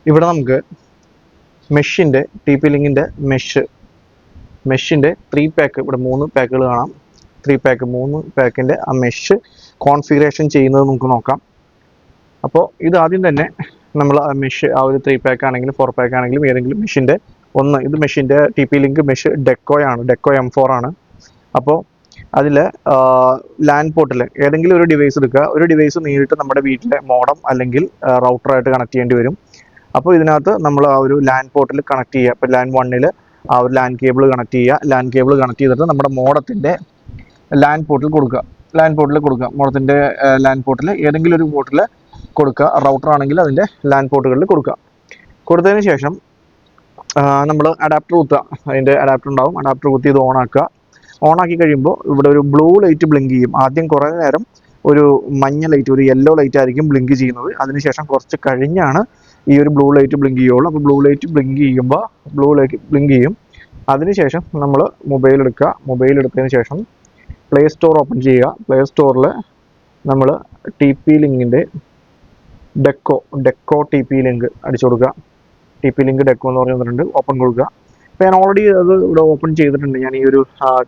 ഇവിടെ നമുക്ക് മെഷിൻ്റെ TP ലിങ്കിൻ്റെ മെഷിൻ്റെ 3 pack, ഇവിടെ 3 പാക്കുകൾ കാണാം. 3 പാക്കിൻ്റെ ആ മെഷ് കോൺഫിഗറേഷൻ ചെയ്യുന്നത് നമുക്ക് നോക്കാം. അപ്പോൾ ഇത് ആദ്യം തന്നെ നമ്മൾ ആ മെഷ്, ആ ഒരു 3 പാക്ക് ആണെങ്കിലും 4 പാക്ക് ആണെങ്കിലും ഏതെങ്കിലും മെഷിൻ്റെ ഇത് മെഷിൻ്റെ TP link mesh deco M4 ആണ്. അപ്പോൾ അതിൽ ലാൻ പോർട്ടിൽ ഏതെങ്കിലും ഒരു ഡിവൈസ് എടുക്കുക. ഒരു ഡിവൈസ് നേരിട്ട് നമ്മുടെ വീട്ടിലെ മോഡം അല്ലെങ്കിൽ റൗട്ടറായിട്ട് കണക്ട് ചെയ്യേണ്ടി വരും. അപ്പോൾ ഇതിനകത്ത് നമ്മൾ ആ ഒരു ലാൻ പോർട്ടിൽ കണക്ട് ചെയ്യുക. ഇപ്പോൾ ലാൻ 1-ൽ ആ ഒരു ലാൻ കേബിൾ കണക്ട് ചെയ്യുക. ലാൻ കേബിൾ കണക്ട് ചെയ്തിട്ട് നമ്മുടെ മോഡത്തിൻ്റെ ലാൻ പോർട്ടിൽ കൊടുക്കുക. മോഡത്തിൻ്റെ ലാൻ പോർട്ടിൽ ഏതെങ്കിലും ഒരു പോർട്ടിൽ കൊടുക്കുക. റൗട്ടർ ആണെങ്കിൽ അതിൻ്റെ ലാൻ പോർട്ടുകളിൽ കൊടുക്കുക. കൊടുത്തതിന് ശേഷം നമ്മൾ അഡാപ്റ്റർ കുത്തുക. അതിൻ്റെ അഡാപ്റ്റർ ഉണ്ടാവും. അഡാപ്റ്റർ കുത്തി ഇത് ഓണാക്കുക. ഓണാക്കി കഴിയുമ്പോൾ ഇവിടെ ഒരു ബ്ലൂ ലൈറ്റ് ബ്ലിങ്ക് ചെയ്യും. ആദ്യം കുറേ നേരം ഒരു മഞ്ഞ ലൈറ്റ്, ഒരു യെല്ലോ ലൈറ്റ് ആയിരിക്കും ബ്ലിങ്ക് ചെയ്യുന്നത്. അതിനുശേഷം കുറച്ച് കഴിഞ്ഞാണ് ഈ ഒരു ബ്ലൂ ലൈറ്റ് ബ്ലിങ്ക് ചെയ്യുള്ളൂ. അപ്പോൾ ബ്ലൂ ലൈറ്റ് ബ്ലിങ്ക് ചെയ്യും. അതിനുശേഷം നമ്മൾ മൊബൈൽ എടുക്കുക. മൊബൈൽ എടുത്തതിന് ശേഷം പ്ലേ സ്റ്റോർ ഓപ്പൺ ചെയ്യുക. പ്ലേ സ്റ്റോറിൽ നമ്മൾ TP ലിങ്കിൻ്റെ ഡെക്കോ TP ലിങ്ക് അടിച്ചു കൊടുക്കുക. TP ലിങ്ക് ഡെക്കോ എന്ന് പറഞ്ഞിട്ടുണ്ട്. ഓപ്പൺ കൊടുക്കുക. അപ്പോൾ ഞാൻ ഓൾറെഡി അത് ഇവിടെ ഓപ്പൺ ചെയ്തിട്ടുണ്ട്. ഞാൻ ഈ ഒരു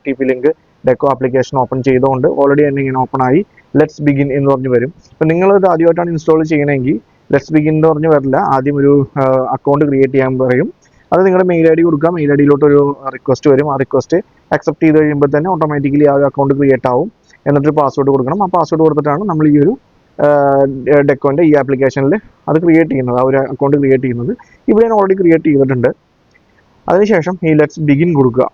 TP link deco application open ചെയ്തുകൊണ്ട് ഓൾറെഡി തന്നെ ഇങ്ങനെ ഓപ്പൺ ആയി. ലെറ്റ്സ് ബിഗിൻ എന്ന് പറഞ്ഞ് വരും. അപ്പോൾ നിങ്ങളിത് ആദ്യമായിട്ടാണ് ഇൻസ്റ്റാൾ ചെയ്യണമെങ്കിൽ ലെറ്റ്സ് ബിഗിൻ എന്ന് പറഞ്ഞ് വരില്ല. ആദ്യം ഒരു അക്കൗണ്ട് ക്രിയേറ്റ് ചെയ്യാൻ പറയും. അത് നിങ്ങളുടെ മെയിൽ ID കൊടുക്കുക. മെയിൽ IDയിലോട്ട് ഒരു റിക്വസ്റ്റ് വരും. ആ റിക്വസ്റ്റ് അക്സെപ്റ്റ് ചെയ്ത് കഴിയുമ്പോൾ തന്നെ ഓട്ടോമാറ്റിക്കലി ആ ഒരു അക്കൗണ്ട് ക്രിയേറ്റ് ആവും. എന്നിട്ട് പാസ്വേഡ് കൊടുക്കണം. ആ പാസ്വേഡ് കൊടുത്തിട്ടാണ് നമ്മൾ ഈ ഒരു ഡെക്കോൻ്റെ ഈ ആപ്ലിക്കേഷനിൽ അത് ക്രിയേറ്റ് ചെയ്യുന്നത്, ആ ഒരു അക്കൗണ്ട് ക്രിയേറ്റ് ചെയ്യുന്നത്. ഇവിടെ ഞാൻ ഓൾറെഡി ക്രിയേറ്റ് ചെയ്തിട്ടുണ്ട്. അതിനുശേഷം ഈ ലെറ്റ്സ് ബിഗിൻ കൊടുക്കുക.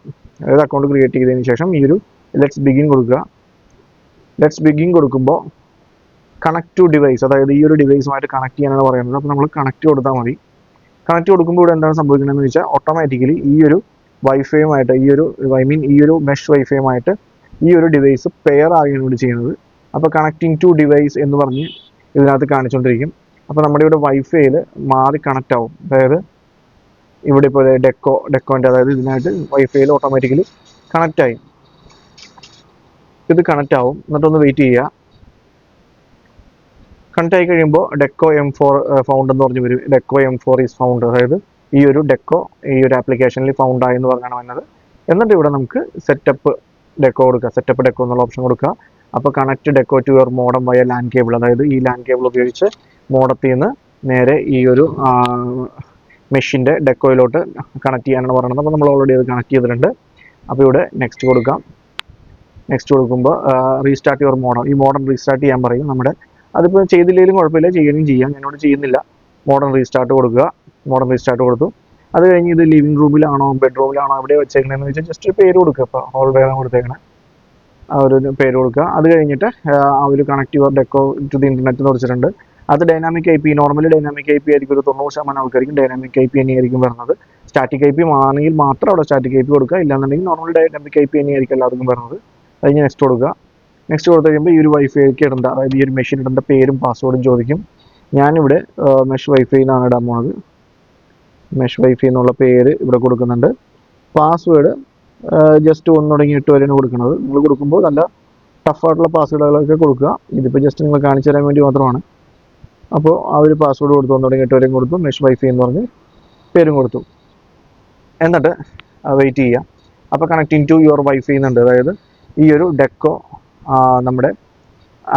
അതായത് അക്കൗണ്ട് ക്രിയേറ്റ് ചെയ്തതിന് ശേഷം ഈ ഒരു ലെറ്റ്സ് ബിഗിൻ കൊടുക്കുക. ലെറ്റ്സ് ബിഗിൻ കൊടുക്കുമ്പോൾ കണക്ട് ടു ഡിവൈസ്, അതായത് ഈ ഒരു ഡിവൈസുമായിട്ട് കണക്ട് ചെയ്യാനാണ് പറയുന്നത്. അപ്പോൾ നമ്മൾ കണക്ട് കൊടുത്താൽ മതി. കണക്ട് കൊടുക്കുമ്പോൾ ഇവിടെ എന്താണ് സംഭവിക്കുന്നതെന്ന് വെച്ചാൽ ഓട്ടോമാറ്റിക്കലി ഈ ഒരു വൈഫൈയുമായിട്ട് ഈ ഒരു മെഷ് വൈഫൈയുമായിട്ട് ഈ ഒരു ഡിവൈസ് പെയർ ആകുകയാണ് ഇവിടെ ചെയ്യുന്നത്. അപ്പോൾ കണക്റ്റിംഗ് ടു ഡിവൈസ് എന്ന് പറഞ്ഞ് ഇതിനകത്ത് കാണിച്ചുകൊണ്ടിരിക്കും. അപ്പോൾ നമ്മുടെ ഇവിടെ വൈഫൈയിൽ മാറി കണക്റ്റ് ആവും. അതായത് ഇവിടെ ഇപ്പോൾ ഡെക്കോൻ്റെ, അതായത് ഇതിനായിട്ട് വൈഫൈയിൽ ഓട്ടോമാറ്റിക്കലി കണക്റ്റ് ആയി. ഇത് കണക്റ്റ് ആവും. എന്നിട്ടൊന്ന് വെയിറ്റ് ചെയ്യുക. കണക്റ്റ് ആയി കഴിയുമ്പോൾ ഡെക്കോ M4 ഫൗണ്ട് എന്ന് പറഞ്ഞ് വരും. ഡെക്കോ M4 ഈസ് ഫൗണ്ട്, അതായത് ഈ ഒരു ഒരു ആപ്ലിക്കേഷനിൽ ഫൗണ്ട് ആയി എന്ന് പറഞ്ഞാണ് വന്നത്. എന്നിട്ട് ഇവിടെ നമുക്ക് സെറ്റപ്പ് ഡെക്കോ എന്നുള്ള ഓപ്ഷൻ കൊടുക്കുക. അപ്പോൾ connect Deco to your modem via LAN cable, അതായത് ഈ ലാൻ കേബിൾ ഉപയോഗിച്ച് മോഡത്തിൽ നിന്ന് നേരെ ഈ ഒരു മെഷിൻ്റെ ഡെക്കോയിലോട്ട് കണക്ട് ചെയ്യാനാണ് പറയുന്നത്. അപ്പോൾ നമ്മൾ ഓൾറെഡി അത് കണക്ട് ചെയ്തിട്ടുണ്ട്. അപ്പോൾ ഇവിടെ നെക്സ്റ്റ് കൊടുക്കാം. നെക്സ്റ്റ് കൊടുക്കുമ്പോൾ റീസ്റ്റാർട്ട് യുവർ മോഡം, ഈ മോഡം റീസ്റ്റാർട്ട് ചെയ്യാൻ പറയും. അതിപ്പോൾ ചെയ്തില്ലെങ്കിലും കുഴപ്പമില്ല, ചെയ്യുകയും ചെയ്യാം. ഞാനിവിടെ ചെയ്യുന്നില്ല. മോഡം റീസ്റ്റാർട്ട് കൊടുത്തു. അത് കഴിഞ്ഞ് ഇത് ലിവിംഗ് റൂമിലാണോ ബെഡ്റൂമിലാണോ എവിടെ വെച്ചേക്കണമെന്ന് വെച്ചാൽ ജസ്റ്റ് ഒരു പേര് കൊടുക്കുക. ഇപ്പോൾ ഹോൾഡെയർ കൊടുത്തേക്കണേ ആ ഒരു പേര് കൊടുക്കുക. അത് കഴിഞ്ഞിട്ട് ആ ഒരു connect your Deco to the internet എന്ന് വെച്ചിട്ടുണ്ട്. അത് dynamic IP, normally dynamic IP ആയിരിക്കും. ഒരു 90% ആൾക്കാർക്കും ഡൈനാമിക് IP തന്നെയായിരിക്കും വരുന്നത്. സ്റ്റാറ്റിക് IP ആണെങ്കിൽ മാത്രം അവിടെ സ്റ്റാറ്റിക് IP കൊടുക്കുക. ഇല്ലാന്നുണ്ടെങ്കിൽ നോർമൽ ഡൈനാമിക് IP തന്നെയായിരിക്കും എല്ലാവർക്കും വരുന്നത്. കഴിഞ്ഞ് നെക്സ്റ്റ് കൊടുക്കുക. നെക്സ്റ്റ് കൊടുത്തു കഴിയുമ്പോൾ ഈ ഒരു വൈഫൈക്ക് ഇടേണ്ട, അതായത് ഈ ഒരു മെഷീൻ ഇടേണ്ട പേരും പാസ്വേഡും ചോദിക്കും. ഞാനിവിടെ മെഷ് വൈഫൈ എന്നാണ് ഇടാൻ പോകുന്നത്. മെഷ് വൈഫൈ എന്നുള്ള പേര് ഇവിടെ കൊടുക്കുന്നുണ്ട്. പാസ്വേഡ് ജസ്റ്റ് 1 തുടങ്ങി 8 വരെയാണ് കൊടുക്കുന്നത്. നിങ്ങൾ കൊടുക്കുമ്പോൾ നല്ല ടഫായിട്ടുള്ള പാസ്വേഡുകളൊക്കെ കൊടുക്കുക. ഇതിപ്പോൾ ജസ്റ്റ് നിങ്ങൾ കാണിച്ചു തരാൻ വേണ്ടി മാത്രമാണ്. അപ്പോൾ ആ ഒരു പാസ്വേഡ് കൊടുത്തു, 1 തുടങ്ങി 8 വരെയും കൊടുത്തു. മെഷ് വൈഫൈ എന്ന് പറഞ്ഞ് പേരും കൊടുത്തു. എന്നിട്ട് വെയിറ്റ് ചെയ്യുക. അപ്പോൾ കണക്റ്റിംഗ് ടു യുവർ വൈഫൈ എന്നുണ്ട്. അതായത് ഈ ഒരു ഡെക്കോ നമ്മുടെ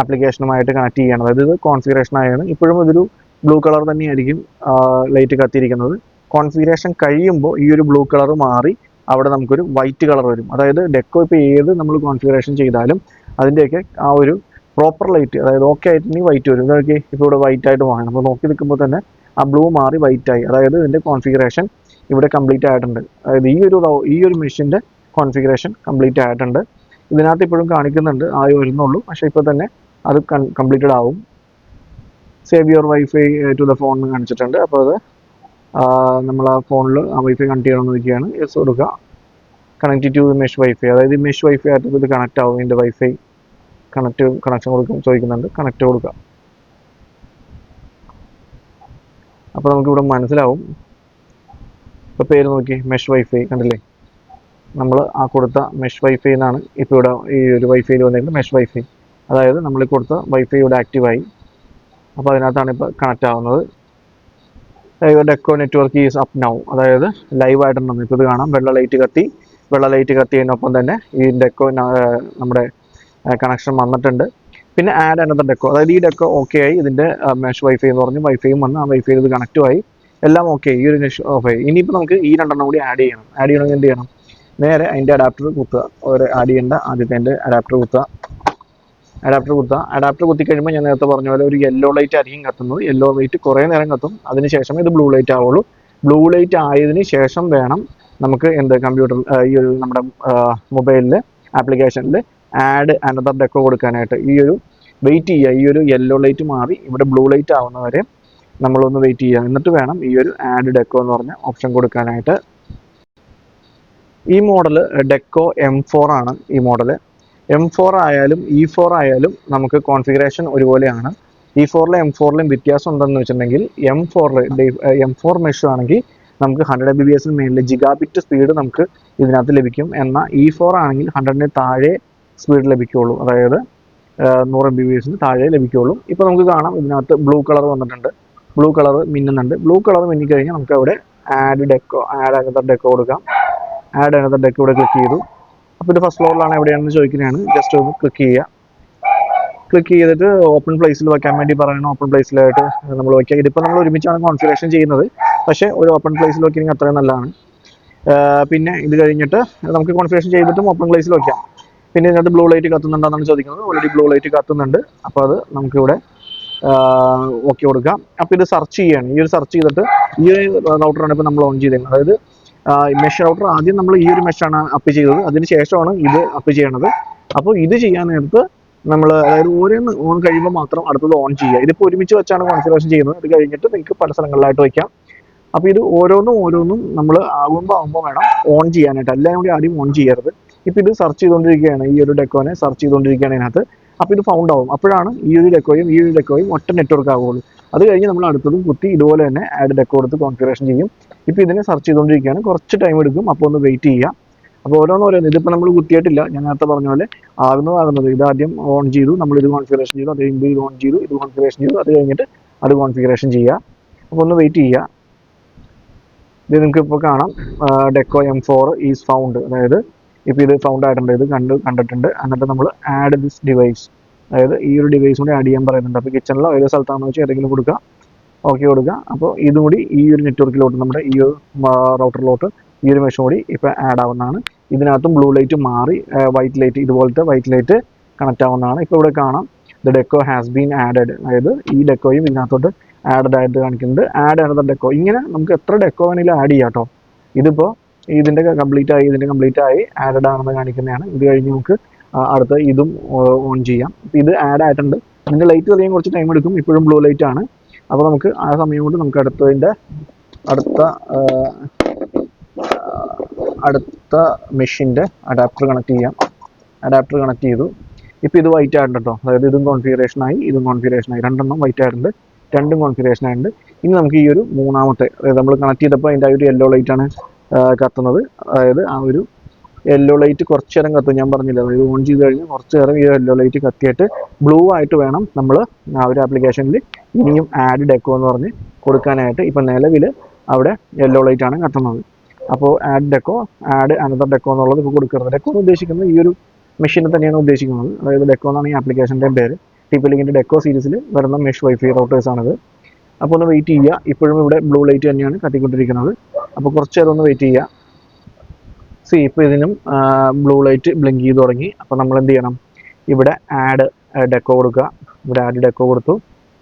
ആപ്ലിക്കേഷനുമായിട്ട് കണക്ട് ചെയ്യണം. അതായത് ഇത് കോൺഫിഗറേഷൻ ആയാണ്. ഇപ്പോഴും ഇതൊരു ബ്ലൂ കളർ തന്നെയായിരിക്കും ലൈറ്റ് കത്തിയിരിക്കുന്നത്. കോൺഫിഗറേഷൻ കഴിയുമ്പോൾ ഈ ഒരു ബ്ലൂ കളർ മാറി അവിടെ നമുക്കൊരു വൈറ്റ് കളർ വരും. അതായത് ഡെക്കോ ഇപ്പോൾ ഏത് നമ്മൾ കോൺഫിഗറേഷൻ ചെയ്താലും അതിൻ്റെയൊക്കെ ആ ഒരു പ്രോപ്പർ ലൈറ്റ്, അതായത് ഓക്കെ ആയിട്ടുണ്ടെങ്കിൽ വൈറ്റ് വരും. ഇതൊക്കെ ഇപ്പോൾ ഇവിടെ വൈറ്റ് ആയിട്ട് മാറി. നമ്മൾ നോക്കി നിൽക്കുമ്പോൾ തന്നെ ആ ബ്ലൂ മാറി വൈറ്റ് ആയി. അതായത് ഇതിൻ്റെ കോൺഫിഗറേഷൻ ഇവിടെ കംപ്ലീറ്റ് ആയിട്ടുണ്ട്. അതായത് ഈ ഒരു മെഷീൻ്റെ കോൺഫിഗറേഷൻ കംപ്ലീറ്റ് ആയിട്ടുണ്ട്. ഇതിനകത്ത് ഇപ്പോഴും കാണിക്കുന്നുണ്ട്, ആയി വരുന്നുള്ളൂ. പക്ഷേ ഇപ്പോൾ തന്നെ അത് കംപ്ലീറ്റഡ് ആവും. Save your WiFi to the phone എന്ന് കാണിച്ചിട്ടുണ്ട്. അപ്പോൾ അത് നമ്മൾ ആ ഫോണിൽ ആ വൈഫൈ കണക്ട് ചെയ്യണമെന്ന് വയ്ക്കുകയാണ്. യെസ് കൊടുക്കുക. കണക്ട് ടു മെഷ് വൈഫൈ, അതായത് ഈ മെഷ് വൈഫൈ ആയിട്ട് ഇത് കണക്ട് ആവും. ഇതിൻ്റെ വൈഫൈ കണക്ഷൻ ചോദിക്കുന്നുണ്ട്. കണക്ട് കൊടുക്കുക. അപ്പോൾ നമുക്കിവിടെ മനസ്സിലാവും. ഇപ്പോൾ പേര് നോക്കി, മെഷ് വൈഫൈ കണ്ടില്ലേ? നമ്മൾ ആ കൊടുത്ത മെഷ് വൈഫൈ എന്നാണ് ഇപ്പോൾ ഇവിടെ ഈ ഒരു വൈഫൈയിൽ വന്നിരിക്കുന്നത്. മെഷ് വൈഫൈ, അതായത് നമ്മൾ കൊടുത്ത വൈഫൈ ഇവിടെ ആക്റ്റീവായി. അപ്പോൾ അതിനകത്താണ് ഇപ്പോൾ കണക്റ്റ് ആവുന്നത്. Deco network is up now, അതായത് ലൈവ് ആയിട്ടുണ്ടെന്ന് ഇപ്പോൾ ഇത് കാണാം. വെള്ള ലൈറ്റ് കത്തിയതിനൊപ്പം തന്നെ ഈ ഡെക്കോ നമ്മുടെ കണക്ഷൻ വന്നിട്ടുണ്ട്. പിന്നെ ആഡ് അനദർ ഡെക്കോ, അതായത് ഈ ഡെക്കോ ഓക്കെ ആയി, ഇതിൻ്റെ മെഷ് വൈഫൈ എന്ന് പറഞ്ഞ് വൈഫൈയും വന്ന് ആ വൈഫൈ ഇത് കണക്റ്റും ആയി, എല്ലാം ഓക്കെ. ഈ ഒരു മെഷ് ഓഫ് ആയി. ഇനിയിപ്പോൾ നമുക്ക് ഈ രണ്ടെണ്ണം കൂടി ആഡ് ചെയ്യണമെങ്കിൽ എന്ത് ചെയ്യണം? നേരെ അതിൻ്റെ അഡാപ്റ്റർ കുത്തുക. ഒരു ആഡ് ചെയ്യേണ്ട ആദ്യത്തെ അഡാപ്റ്റർ കുത്തുക. അഡാപ്റ്റർ കുത്തി കഴിയുമ്പോൾ ഞാൻ നേരത്തെ പറഞ്ഞ പോലെ ഒരു യെല്ലോ ലൈറ്റ് ആയിരിക്കും കത്തുന്നത്. യെല്ലോ ലൈറ്റ് കുറേ നേരം കത്തും, അതിനുശേഷം ഇത് ബ്ലൂ ലൈറ്റ് ആവുള്ളൂ. ബ്ലൂ ലൈറ്റ് ആയതിന് ശേഷം വേണം നമുക്ക് കമ്പ്യൂട്ടർ ഈ ഒരു നമ്മുടെ മൊബൈലിൽ ആപ്ലിക്കേഷനിൽ ആഡ് അനദർ ഡെക്കോ കൊടുക്കാനായിട്ട് വെയിറ്റ് ചെയ്യുക. ഈ ഒരു യെല്ലോ ലൈറ്റ് മാറി ഇവിടെ ബ്ലൂ ലൈറ്റ് ആവുന്നവരെ നമ്മളൊന്ന് വെയിറ്റ് ചെയ്യുക. എന്നിട്ട് വേണം ഈ ഒരു ആഡ് ഡെക്കോ എന്ന് പറഞ്ഞ ഓപ്ഷൻ കൊടുക്കാനായിട്ട്. ഈ മോഡൽ ഡെക്കോ M4 ആണ്. ഈ മോഡൽ M4 ആയാലും E4 ആയാലും നമുക്ക് കോൺഫിഗറേഷൻ ഒരുപോലെയാണ്. E4ലും M4ലും വ്യത്യാസം എന്തെന്ന് വെച്ചിട്ടുണ്ടെങ്കിൽ M4 മെഷ് ആണെങ്കിൽ നമുക്ക് 100 Mbps മേലിൽ ജിഗാബിറ്റ് സ്പീഡ് നമുക്ക് ഇതിനകത്ത് ലഭിക്കും. എന്നാൽ E4 ആണെങ്കിൽ 100ന് താഴെ സ്പീഡ് ലഭിക്കുകയുള്ളൂ, അതായത് 100 Mbps താഴെ ലഭിക്കുകയുള്ളൂ. ഇപ്പോൾ നമുക്ക് കാണാം ഇതിനകത്ത് ബ്ലൂ കളർ വന്നിട്ടുണ്ട്, ബ്ലൂ കളർ മിന്നുന്നുണ്ട്. ബ്ലൂ കളർ മിന്നിക്കഴിഞ്ഞാൽ നമുക്ക് അവിടെ ആഡ് അനദർ ഡെക്കോ കൊടുക്കാം. ആഡ് അനദർ ഡെക്കോ ഇവിടെ ക്ലിക്ക് ചെയ്തു. അപ്പോൾ ഇത് ഫസ്റ്റ് ഫ്ലോറിലാണ് എവിടെയാണെന്ന് ചോദിക്കുന്നതാണ്. ജസ്റ്റ് ഒന്ന് ക്ലിക്ക് ചെയ്യുക. ക്ലിക്ക് ചെയ്തിട്ട് ഓപ്പൺ പ്ലേസിൽ വെക്കാൻ വേണ്ടി പറയണം. ഓപ്പൺ പ്ലേസിലായിട്ട് നമ്മൾ വയ്ക്കുക. ഇതിപ്പോൾ നമ്മൾ ഒരുമിച്ചാണ് കോൺഫിഗറേഷൻ ചെയ്യുന്നത്, പക്ഷേ ഒരു ഓപ്പൺ പ്ലേസിൽ വയ്ക്കുകയാണെങ്കിൽ അത്രയും നല്ലതാണ്. പിന്നെ ഇത് കഴിഞ്ഞിട്ട് നമുക്ക് കോൺഫിഗറേഷൻ ചെയ്തിട്ടും ഓപ്പൺ പ്ലേസിൽ വയ്ക്കാം. പിന്നെ ഇതിനകത്ത് ബ്ലൂ ലൈറ്റ് കത്തുന്നുണ്ടെന്നാണ് ചോദിക്കുന്നത്. ഓൾറെഡി ബ്ലൂ ലൈറ്റ് കത്തുന്നുണ്ട്. അപ്പോൾ അത് നമുക്കിവിടെ ഓക്കെ കൊടുക്കാം. അപ്പോൾ ഇത് സെർച്ച് ചെയ്യുകയാണ്. ഈ ഒരു സെർച്ച് ചെയ്തിട്ട് ഈ ഒരു റൗട്ടറാണ് ഇപ്പോൾ നമ്മൾ ഓൺ ചെയ്തേക്കുന്നത്. അതായത് മെഷ് റൗട്ടർ ആദ്യം നമ്മൾ ഈ ഒരു മെഷാണ് അപ്പ് ചെയ്തത്, അതിന് ശേഷമാണ് ഇത് അപ്പ് ചെയ്യണത്. അപ്പോൾ ഇത് ചെയ്യാൻ നേരത്ത് നമ്മൾ അതായത് ഓരോന്ന് ഓൺ കഴിയുമ്പോൾ മാത്രം അടുത്തത് ഓൺ ചെയ്യുക. ഇതിപ്പോൾ ഒരുമിച്ച് വെച്ചാണ് കോൺഫിഗറേഷൻ ചെയ്യുന്നത്. ഇത് കഴിഞ്ഞിട്ട് നിങ്ങൾക്ക് പല സ്ഥലങ്ങളിലായിട്ട് വയ്ക്കാം. അപ്പോൾ ഇത് ഓരോന്നും നമ്മൾ ആകുമ്പോൾ വേണം ഓൺ ചെയ്യാനായിട്ട്, എല്ലാം കൂടി ആദ്യം ഓൺ ചെയ്യരുത്. ഇപ്പോൾ ഇത് സെർച്ച് ചെയ്തുകൊണ്ടിരിക്കുകയാണ്, ഈ ഒരു ഡെക്കോനെ സെർച്ച് ചെയ്തുകൊണ്ടിരിക്കുകയാണ് ഇതിനകത്ത്. അപ്പോൾ ഇത് ഫൗണ്ട് ആവും. അപ്പോഴാണ് ഈ ഒരു ഡെക്കോയും ഒറ്റ നെറ്റ്വർക്ക് ആവുള്ളൂ. അത് കഴിഞ്ഞ് നമ്മൾ അടുത്തതും കുത്തി ഇതുപോലെ തന്നെ ആഡ് ഡെക്കോ കൊടുത്ത് കോൺഫിഗറേഷൻ ചെയ്യും. ഇപ്പോൾ ഇതിനെ സെർച്ച് ചെയ്തുകൊണ്ടിരിക്കുകയാണ്, കുറച്ച് ടൈം എടുക്കും. അപ്പോൾ ഒന്ന് വെയിറ്റ് ചെയ്യുക. അപ്പോൾ ഓരോന്ന് ഇതിപ്പോൾ നമ്മൾ കുത്തിയിട്ടില്ല, ഞാൻ നേരത്തെ പറഞ്ഞ പോലെ ആകുന്നത് ഇതാദ്യം ഓൺ ചെയ്തു, നമ്മൾ ഇത് കോൺഫിഗറേഷൻ ചെയ്തു, അത് കഴിഞ്ഞ് ഇത് ഓൺ ചെയ്തു, ഇത് കോൺഫിഗറേഷൻ ചെയ്തു, അത് കഴിഞ്ഞിട്ട് അത് കോൺഫിഗറേഷൻ ചെയ്യുക. അപ്പോൾ ഒന്ന് വെയിറ്റ് ചെയ്യുക. ഇത് നിങ്ങൾക്ക് ഇപ്പോൾ കാണാം ഡെക്കോ M4 ഈസ് ഫൗണ്ട്, അതായത് ഇപ്പോൾ ഇത് ഫൗണ്ട് ആയിട്ടുണ്ട്, ഇത് കണ്ടിട്ടുണ്ട്. എന്നിട്ട് നമ്മൾ ആഡ് ദിസ് ഡിവൈസ്, അതായത് ഈ ഒരു ഡിവൈസ് കൂടി ആഡ് ചെയ്യാൻ പറയുന്നുണ്ട്. അപ്പോൾ കിച്ചണിലോ ഏത് സ്ഥലത്താണെന്ന് വെച്ചാൽ ഏതെങ്കിലും കൊടുക്കുക, ഓക്കെ കൊടുക്കുക. അപ്പോൾ ഇതും കൂടി ഈ ഒരു നെറ്റ്വർക്കിലോട്ട് നമ്മുടെ ഈ ഒരു റൗട്ടറിലോട്ട് ഈ ഒരു മെഷീൻ കൂടി ഇപ്പോൾ ആഡ് ആവുന്നതാണ്. ഇതിനകത്തും ബ്ലൂ ലൈറ്റ് മാറി വൈറ്റ് ലൈറ്റ്, ഇതുപോലത്തെ വൈറ്റ് ലൈറ്റ് കണക്റ്റ് ആവുന്നതാണ്. ഇപ്പോൾ ഇവിടെ കാണാം the deco has been added, അതായത് ഈ ഡെക്കോയും ഇതിനകത്തോട്ട് ആഡഡ് ആയിട്ട് കാണിക്കുന്നുണ്ട്. ആഡ് അനദർ ഡെക്കോ, ഇങ്ങനെ നമുക്ക് എത്ര ഡെക്കോ വേണമെങ്കിലും ആഡ് ചെയ്യാം കേട്ടോ. ഇതിപ്പോൾ ഇതിൻ്റെ കംപ്ലീറ്റ് ആയി ആഡഡ് ആണെന്ന് കാണിക്കുന്നതാണ്. ഇത് കഴിഞ്ഞ് നമുക്ക് അടുത്ത ഇതും ഓൺ ചെയ്യാം. ഇപ്പോൾ ഇത് ആഡ് ആയിട്ടുണ്ട്. ഇതിൻ്റെ ലൈറ്റ് തെളിയാൻ കുറച്ച് ടൈം എടുക്കും, ഇപ്പോഴും ബ്ലൂ ലൈറ്റ് ആണ്. അപ്പോൾ നമുക്ക് ആ സമയം കൊണ്ട് നമുക്ക് അടുത്ത മെഷീൻ്റെ അഡാപ്റ്റർ കണക്ട് ചെയ്യാം. അഡാപ്റ്റർ കണക്ട് ചെയ്തു. ഇപ്പോൾ ഇത് വൈറ്റ് ആയിട്ടുണ്ട് കേട്ടോ, അതായത് ഇതും കോൺഫിഗറേഷനായി, രണ്ടെണ്ണം വൈറ്റ് ആയിട്ടുണ്ട്, രണ്ടും കോൺഫിഗറേഷൻ ആയിട്ടുണ്ട്. ഇനി നമുക്ക് ഈ ഒരു മൂന്നാമത്തെ, അതായത് നമ്മൾ കണക്ട് ചെയ്തപ്പോൾ അതിൻ്റെ ആ ഒരു യെല്ലോ ലൈറ്റാണ് കത്തുന്നത്. അതായത് ആ ഒരു യെല്ലോ ലൈറ്റ് കുറച്ച് നേരം കത്തും, ഞാൻ പറഞ്ഞില്ല, അതായത് ഓൺ ചെയ്ത് കഴിഞ്ഞാൽ കുറച്ച് നേരം ഈ യെല്ലോ ലൈറ്റ് കത്തിയിട്ട് ബ്ലൂ ആയിട്ട് വേണം നമ്മൾ ആ ഒരു ആപ്ലിക്കേഷനിൽ ഇനിയും ആഡ് ഡെക്കോ എന്ന് പറഞ്ഞ് കൊടുക്കാനായിട്ട്. ഇപ്പം നിലവിൽ അവിടെ യെല്ലോ ലൈറ്റ് ആണ് കത്തുന്നത്. അപ്പോൾ ആഡ് അനദർ ഡെക്കോ എന്നുള്ളത് ഇപ്പോൾ കൊടുക്കരുത്. ഡെക്കോ എന്ന് ഉദ്ദേശിക്കുന്നത് ഈ ഒരു മെഷീനെ തന്നെയാണ് ഉദ്ദേശിക്കുന്നത്. അതായത് ഡെക്കോ എന്നാണ് ഈ ആപ്ലിക്കേഷൻ്റെ പേര്. TP-Linkന്റെ ഡെക്കോ സീരീസിൽ വരുന്ന മെഷ് വൈഫൈ റൗട്ടേഴ്സാണിത്. അപ്പോൾ ഒന്ന് വെയിറ്റ് ചെയ്യുക. ഇപ്പോഴും ഇവിടെ ബ്ലൂ ലൈറ്റ് തന്നെയാണ് കത്തിക്കൊണ്ടിരിക്കുന്നത്. അപ്പോൾ കുറച്ച് നേരം ഒന്ന് വെയിറ്റ് ചെയ്യുക. ഇപ്പോൾ ഇതിനും ബ്ലൂ ലൈറ്റ് ബ്ലിങ്ക് ചെയ്ത് തുടങ്ങി. അപ്പോൾ നമ്മൾ എന്ത് ചെയ്യണം? ഇവിടെ ആഡ് ഡെക്കോ കൊടുക്കുക. ഇവിടെ ആഡ് ഡെക്കോ കൊടുത്തു.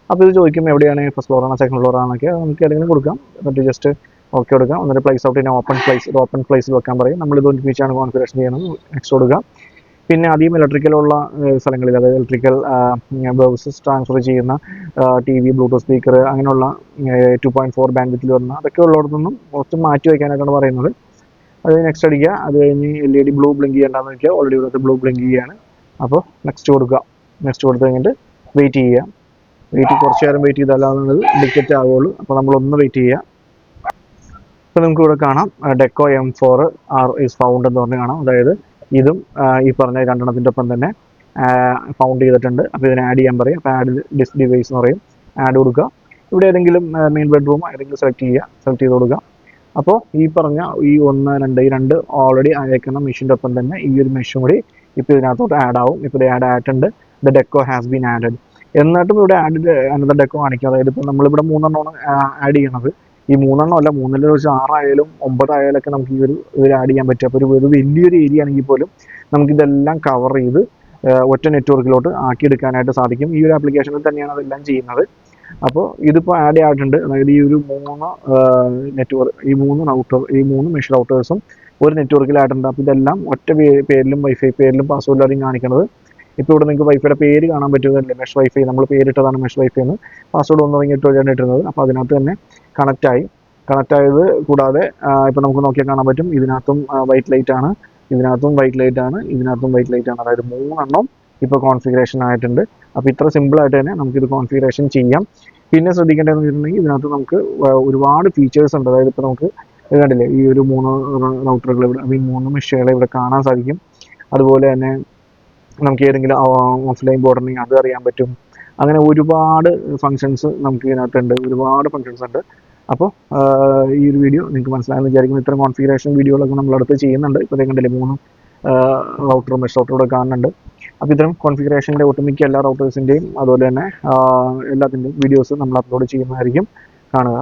അപ്പോൾ ഇത് ചോദിക്കും എവിടെയാണ്, ഫസ്റ്റ് ഫ്ലോറാണോ സെക്കൻഡ് ഫ്ലോറാണൊക്കെ നമുക്ക് ഏതെങ്കിലും കൊടുക്കാം. എന്നിട്ട് ജസ്റ്റ് ഓക്കെ കൊടുക്കാം. എന്നിട്ട് പ്ലേസ് ഔട്ട് ഇൻ ഓപ്പൺ പ്ലേസിൽ വെക്കാൻ പറയും. നമ്മളിത് ഒരുമിച്ചാണ് കോൺഫിഗറേഷൻ ചെയ്യണം. നെക്സ്റ്റ് കൊടുക്കുക. പിന്നെ അധികം ഇലക്ട്രിക്കലുള്ള സ്ഥലങ്ങളിൽ, അതായത് ഇലക്ട്രിക്കൽ ബേസസ് ട്രാൻസ്ഫർ ചെയ്യുന്ന TV, ബ്ലൂടൂത്ത് സ്പീക്കർ, അങ്ങനെയുള്ള 2.4 ബാൻഡ്വിഡ്ത്തിൽ വരുന്ന അതൊക്കെ ഉള്ളിടത്തൊന്നും കുറച്ച് മാറ്റി വയ്ക്കാനായിട്ടാണ് പറയുന്നത്. അത് നെക്സ്റ്റ് അടിക്കുക. അത് കഴിഞ്ഞ് LED ബ്ലൂ ബ്ലിങ്ക് ചെയ്യേണ്ടതെന്ന് വെച്ചാൽ ഓൾറെഡി ഇവിടുത്തെ ബ്ലൂ ബ്ലിങ്ക് ചെയ്യുകയാണ്. അപ്പോൾ നെക്സ്റ്റ് കൊടുക്കുക. നെക്സ്റ്റ് കൊടുത്ത് കഴിഞ്ഞിട്ട് വെയിറ്റ് ചെയ്യുക. കുറച്ച് നേരം വെയിറ്റ് ചെയ്താലാണ് ഡിറ്റക്റ്റ് ആവുകയുള്ളൂ. അപ്പോൾ നമ്മളൊന്ന് വെയിറ്റ് ചെയ്യുക. അപ്പോൾ നമുക്ക് ഇവിടെ കാണാം ഡെക്കോ M4 ഈസ് ഫൗണ്ട് എന്ന് പറഞ്ഞ് കാണാം. അതായത് ഇതും ഈ പറഞ്ഞ രണ്ടെണ്ണത്തിൻ്റെ ഒപ്പം തന്നെ ഫൗണ്ട് ചെയ്തിട്ടുണ്ട്. അപ്പോൾ ഇതിനെ ആഡ് ചെയ്യാൻ പറയും. അപ്പോൾ ആഡ് ഡിസ് ഡിവൈസ് എന്ന് പറയും. ആഡ് കൊടുക്കുക. ഇവിടെ ഏതെങ്കിലും മെയിൻ ബെഡ്റൂം ഏതെങ്കിലും സെലക്ട് ചെയ്ത് കൊടുക്കുക. അപ്പോൾ ഈ പറഞ്ഞ ഈ 1, 2 ഈ 2 ഓൾറെഡി അയക്കുന്ന മെഷീൻ്റെ ഒപ്പം തന്നെ ഈ ഒരു മെഷീൻ കൂടി ഇപ്പോൾ ഇതിനകത്തോട്ട് ആഡ് ആവും. ഇപ്പോൾ ഇത് ആഡ് ആയിട്ടുണ്ട്. The deco has been added. എന്നിട്ടും ഇവിടെ ആഡഡ് അനദർ ഡെക്കോ കാണിക്കുക. അതായത് ഇപ്പോൾ നമ്മളിവിടെ 3 ആഡ് ചെയ്യണത്. ഈ 3 അല്ല, 3 വെച്ച് 6 ആയാലും 9 ആയാലും ഒക്കെ നമുക്ക് ഇതിൽ ആഡ് ചെയ്യാൻ പറ്റും. അപ്പോൾ ഒരു വലിയൊരു ഏരിയ ആണെങ്കിൽ പോലും നമുക്കിതെല്ലാം കവർ ചെയ്ത് ഒറ്റ നെറ്റ്വർക്കിലോട്ട് ആക്കിയെടുക്കാനായിട്ട് സാധിക്കും. ഈ ഒരു ആപ്ലിക്കേഷനിൽ തന്നെയാണ് അതെല്ലാം ചെയ്യുന്നത്. അപ്പോൾ ഇതിപ്പോൾ ആഡ് ആയിട്ടുണ്ട്. അതായത് ഈ ഒരു 3 നെറ്റ്വർക്ക്, ഈ 3 മെഷ് റൗട്ടേഴ്സും ഒരു നെറ്റ്വർക്കിലായിട്ടുണ്ട്. അപ്പോൾ ഇതെല്ലാം ഒറ്റ പേരിലും വൈഫൈ പേരിലും പാസ്വേഡിലായിരിക്കും കാണിക്കുന്നത്. ഇപ്പോൾ ഇവിടെ നിങ്ങൾക്ക് വൈഫൈയുടെ പേര് കാണാൻ പറ്റുന്നതല്ലേ, മെഷ് വൈഫൈ. നമ്മൾ പേരിട്ടതാണ് മെഷ് വൈഫൈ എന്ന്. പാസ്വേഡ് 1 ഇട്ടിരുന്നത്. അപ്പോൾ അതിനകത്ത് തന്നെ കണക്റ്റ് ആയത് കൂടാതെ ഇപ്പോൾ നമുക്ക് നോക്കിയാൽ കാണാൻ പറ്റും ഇതിനകത്തും വൈറ്റ് ലൈറ്റ് ആണ്, ഇതിനകത്തും വൈറ്റ് ലൈറ്റ് ആണ്, ഇതിനകത്തും വൈറ്റ് ലൈറ്റ് ആണ്. അതായത് 3 ഇപ്പോൾ കോൺഫിഗറേഷൻ ആയിട്ടുണ്ട്. അപ്പോൾ ഇത്ര സിമ്പിളായിട്ട് തന്നെ നമുക്കിത് കോൺഫിഗറേഷൻ ചെയ്യാം. പിന്നെ ശ്രദ്ധിക്കേണ്ടതെന്ന് വെച്ചിട്ടുണ്ടെങ്കിൽ ഇതിനകത്ത് നമുക്ക് ഒരുപാട് ഫീച്ചേഴ്സ് ഉണ്ട്. അതായത് ഇപ്പോൾ നമുക്ക് കണ്ടില്ലേ ഈ ഒരു 3 റൗട്ടറുകൾ ഇവിടെ, ഈ 3 മെഷീനുകൾ ഇവിടെ കാണാൻ സാധിക്കും. അതുപോലെ തന്നെ നമുക്ക് ഏതെങ്കിലും ഓഫ്ലൈൻ ബോർഡറിങ് അത് അറിയാൻ പറ്റും. അങ്ങനെ ഒരുപാട് ഫങ്ഷൻസ് നമുക്ക് ഇതിനകത്തുണ്ട്, ഒരുപാട് ഫങ്ഷൻസ് ഉണ്ട്. അപ്പോൾ ഈ ഒരു വീഡിയോ നിങ്ങൾക്ക് മനസ്സിലായെന്ന് വിചാരിക്കുന്നു. ഇത്തരം കോൺഫിഗറേഷൻ വീഡിയോകളൊക്കെ നമ്മളടുത്ത് ചെയ്യുന്നുണ്ട്. ഇപ്പോൾ കണ്ടില്ലേ 3 മെഷ് റൗട്ടറൂടെ കാണുന്നുണ്ട്. അപ്പോൾ ഇത്തരം കോൺഫിഗറേഷൻ്റെ ഒട്ടുമിക്ക എല്ലാ റൗട്ടേഴ്സിൻ്റെയും അതുപോലെ തന്നെ എല്ലാത്തിൻ്റെയും വീഡിയോസ് നമ്മൾ അപ്ലോഡ് ചെയ്യുന്നതായിരിക്കും. കാണുക.